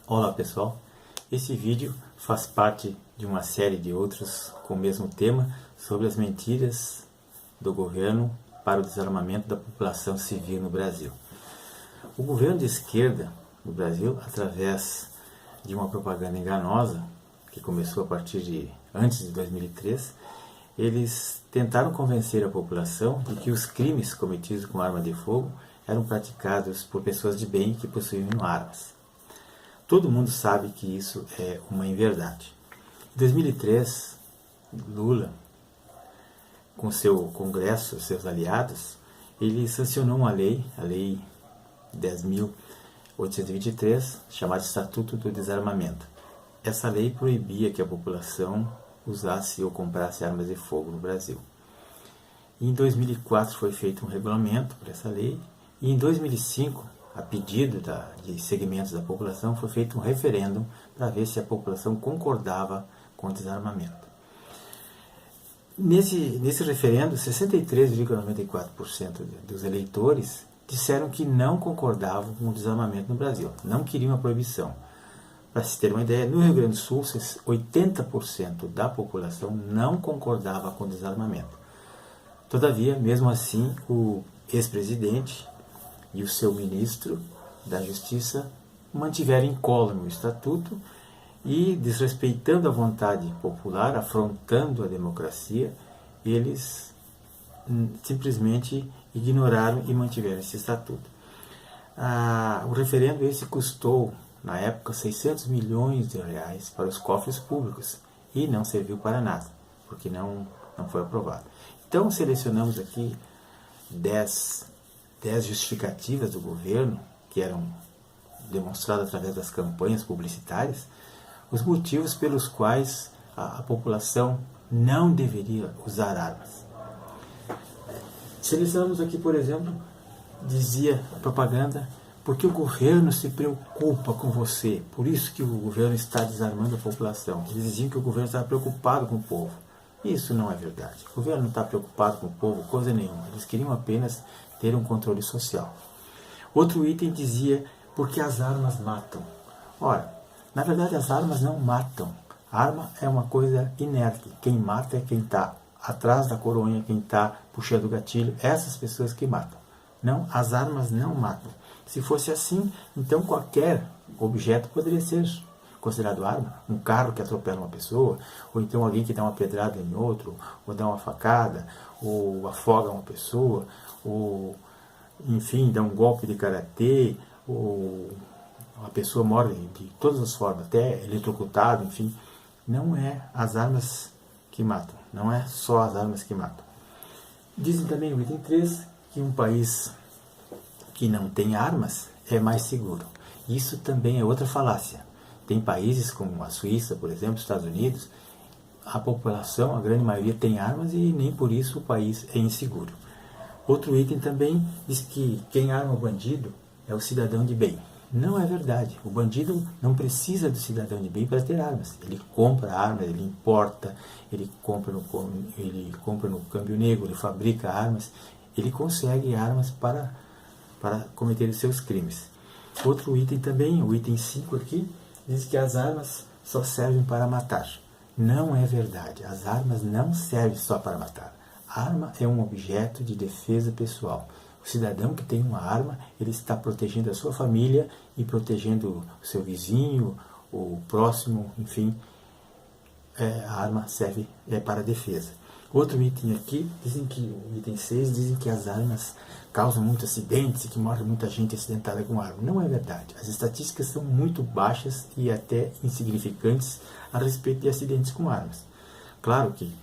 Olá pessoal, esse vídeo faz parte de uma série de outros com o mesmo tema sobre as mentiras do governo para o desarmamento da população civil no Brasil. O governo de esquerda no Brasil, através de uma propaganda enganosa, que começou a partir de antes de 2003, eles tentaram convencer a população de que os crimes cometidos com arma de fogo eram praticados por pessoas de bem que possuíam armas. Todo mundo sabe que isso é uma inverdade. Em 2003, Lula, com seu Congresso, seus aliados, ele sancionou uma lei, a Lei 10.823, chamada Estatuto do Desarmamento. Essa lei proibia que a população usasse ou comprasse armas de fogo no Brasil. E em 2004 foi feito um regulamento para essa lei, e em 2005, a pedido de segmentos da população, foi feito um referendo para ver se a população concordava com o desarmamento. Nesse referendo, 63,94% dos eleitores disseram que não concordavam com o desarmamento no Brasil, não queriam a proibição. Para se ter uma ideia, no Rio Grande do Sul, 80% da população não concordava com o desarmamento. Todavia, mesmo assim, o ex-presidente e o seu ministro da Justiça mantiveram incólume o Estatuto e, desrespeitando a vontade popular, afrontando a democracia, eles simplesmente ignoraram e mantiveram esse Estatuto. O referendo esse custou, na época, 600 milhões de reais para os cofres públicos e não serviu para nada, porque não foi aprovado. Então, selecionamos aqui 10 justificativas do governo, que eram demonstradas através das campanhas publicitárias, os motivos pelos quais a população não deveria usar armas. Selecionamos aqui, por exemplo, dizia a propaganda, porque o governo se preocupa com você, por isso que o governo está desarmando a população. Eles diziam que o governo estava preocupado com o povo. Isso não é verdade. O governo não está preocupado com o povo, coisa nenhuma. Eles queriam apenas ter um controle social. Outro item dizia, porque as armas matam. Ora, na verdade as armas não matam. A arma é uma coisa inerte. Quem mata é quem está atrás da coronha, quem está puxando o gatilho. Essas pessoas que matam. Não, as armas não matam. Se fosse assim, então qualquer objeto poderia ser considerado arma. Um carro que atropela uma pessoa, ou então alguém que dá uma pedrada em outro, ou dá uma facada, ou afoga uma pessoa, ou, enfim, dá um golpe de karatê, ou a pessoa morre de todas as formas, até eletrocutado, enfim. Não é as armas que matam, não é só as armas que matam. Dizem também no item 3 que um país que não tem armas é mais seguro. Isso também é outra falácia. Tem países como a Suíça, por exemplo, os Estados Unidos, a população, a grande maioria, tem armas e nem por isso o país é inseguro. Outro item também diz que quem arma o bandido é o cidadão de bem. Não é verdade. O bandido não precisa do cidadão de bem para ter armas. Ele compra armas, ele importa, ele compra no câmbio negro, ele fabrica armas, ele consegue armas para cometer os seus crimes. Outro item também, o item 5 aqui, diz que as armas só servem para matar. Não é verdade. As armas não servem só para matar. A arma é um objeto de defesa pessoal. O cidadão que tem uma arma, ele está protegendo a sua família e protegendo o seu vizinho, o próximo, enfim. A arma serve para defesa. Outro item aqui, o item 6, dizem que as armas causam muitos acidentes e que morre muita gente acidentada com arma. Não é verdade. As estatísticas são muito baixas e até insignificantes a respeito de acidentes com armas. Claro que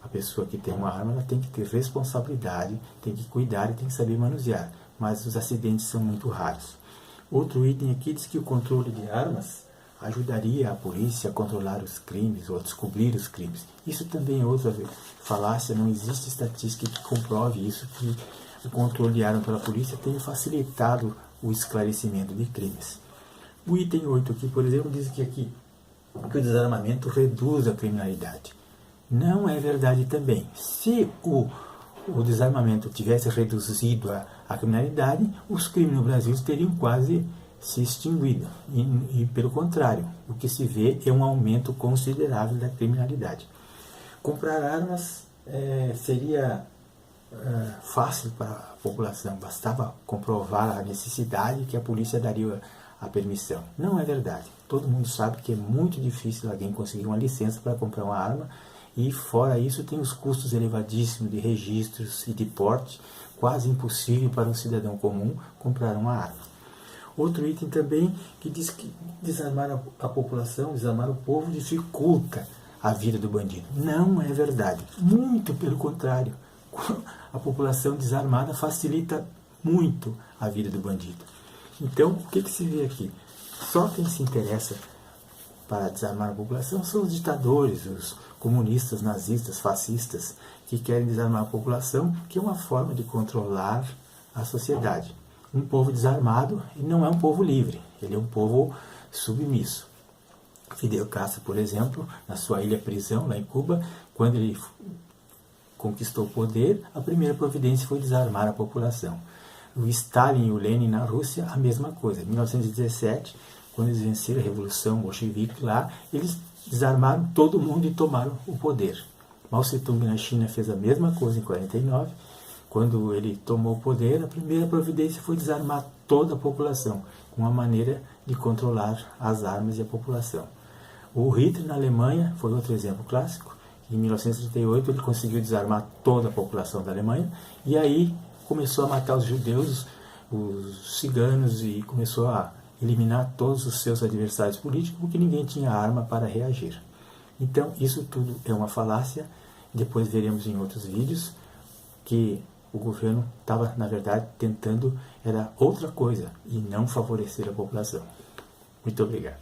a pessoa que tem uma arma, ela tem que ter responsabilidade, tem que cuidar e tem que saber manusear, mas os acidentes são muito raros. Outro item aqui diz que o controle de armas ajudaria a polícia a controlar os crimes ou a descobrir os crimes. Isso também é outra falácia, não existe estatística que comprove isso, que o controle de armas pela polícia tenha facilitado o esclarecimento de crimes. O item 8 aqui, por exemplo, diz que o desarmamento reduz a criminalidade. Não é verdade também. Se o desarmamento tivesse reduzido a criminalidade, os crimes no Brasil teriam quase se extinguido. E pelo contrário, o que se vê é um aumento considerável da criminalidade. Comprar armas seria fácil para a população, bastava comprovar a necessidade que a polícia daria a permissão. Não é verdade. Todo mundo sabe que é muito difícil alguém conseguir uma licença para comprar uma arma, e fora isso tem os custos elevadíssimos de registros e de porte, quase impossível para um cidadão comum comprar uma arma. Outro item também que diz que desarmar a população, desarmar o povo dificulta a vida do bandido. Não é verdade. Muito pelo contrário. A população desarmada facilita muito a vida do bandido. Então, o que se vê aqui? Só quem se interessa para desarmar a população são os ditadores, os comunistas, nazistas, fascistas, que querem desarmar a população, que é uma forma de controlar a sociedade. Um povo desarmado não é um povo livre, ele é um povo submisso. Fidel Castro, por exemplo, na sua ilha-prisão, lá em Cuba, quando ele conquistou o poder, a primeira providência foi desarmar a população. O Stalin e o Lenin na Rússia, a mesma coisa. Em 1917, quando eles venceram a Revolução Bolchevique lá, eles desarmaram todo mundo e tomaram o poder. Mao Tse-tung na China fez a mesma coisa em 1949. Quando ele tomou o poder, a primeira providência foi desarmar toda a população, uma maneira de controlar as armas e a população. O Hitler na Alemanha foi outro exemplo clássico. Em 1938 ele conseguiu desarmar toda a população da Alemanha, e aí começou a matar os judeus, os ciganos, e começou a eliminar todos os seus adversários políticos, porque ninguém tinha arma para reagir. Então isso tudo é uma falácia. Depois veremos em outros vídeos que o governo estava, na verdade, tentando era outra coisa, e não favorecer a população. Muito obrigado.